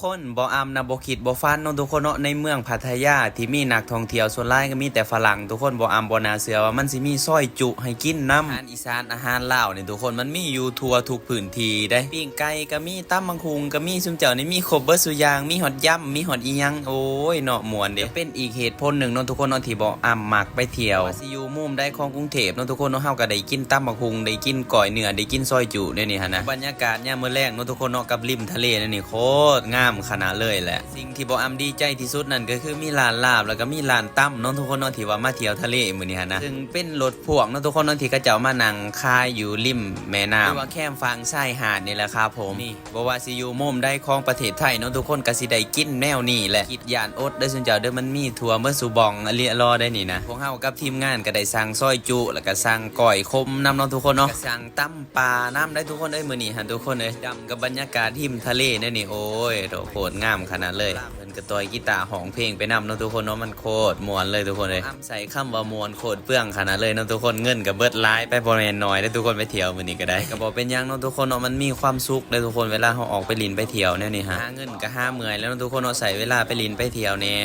คนบ่อำนะบ่คิดบ่ฝันเนาะทุกคนเนาะในเมืองพัทยาที่มีนักท่องเที่ยวส่วนหลายก็มีแต่ฝรั่งทุกคนบ่อำบ่น่าเชื่อว่ามันสิมีซอยจุให้กินนำอาหารอีสานอาหารลาวนี่ทุกคนมันมีอยู่ทั่วทุกพื้นที่ได้ปิ้งไก่ก็มีตำบักหุ่งก็มีซุมเจ้านี่มีครบเบิดซุอย่างมีฮอดยำมีฮอดอีหยังโอ้ยเนาะม่วนเด้เป็นอีกเหตุผลหนึ่งเนาะทุกคนเนาะที่บ่อำมักไปเที่ยวว่าสิอยู่มุมใดของกรุงเทพเนาะทุกคนเนาะเฮาก็ได้กินตำบักหุ่งได้กินก้อยเนื้อได้กินซอยจุเนี่ยนี่หั่นนะบรรยากาศยามมื้อแลงเนาะทุกคนเนาะกับริมทะเลนี่โคตรงามขนาดเลยแหละสิ่งที่บ่อำดีใจที่สุดนั่นก็คือมีร้านลาบแล้วก็มีร้านตั้มเนาะทุกคนเนาะที่ว่ามาเที่ยวทะเลมื้อนี้หั่นนะซึ่งเป็นรถพ่วงเนาะทุกคนเนาะที่เขาเจ้ามานั่งคายอยู่ริมแม่น้ำหรือว่าแคมฟังชายหาดนี่แหละครับผมนี่บ่ว่าสิอยู่มุมใดของประเทศไทยเนาะทุกคนก็สิได้กินแนวนี้แหละคิดย่านอดเด้อซุนเจ้าเด้อมันมีทั่วเมื่อสุบองเรียรอได้นี่นะพวกเฮากับทีมงานก็ได้สั่งซอยจุแล้วก็สั่งก้อยคมนำเนาะทุกคนเนาะก็สั่งตั้มปลาน้ำได้ทุกคนเอ้ยมื้อนี้หั่นทุกคนเอ้ยดำกับบรรยากาศริมทะเลนี่โอ้ยโคตรงามขนาดเลยเพิ่นก็ต่อยกีตาร์ห้องเพลงไปนำเนาะทุกคนเนาะมันโคตรม่วนเลยทุกคนเลยอ้ำใส่คำว่าม่วนโคตรเปลืองขนาดเลยเนาะทุกคนเงินก็เบิดหลายไปบ่แม่นน้อยได้ทุกคนไปเที่ยวมื้อนี้ก็ได้ก็บ่เป็นหยังเนาะทุกคนเนาะมันมีความสุขเลยทุกคนเวลาเฮาออกไปลินไปเที่ยวแนวนี้ฮะหาเงินก็หาเมื่อยแล้วเนาะทุกคนเนาะใส่เวลาไปลินไปเที่ยวแน่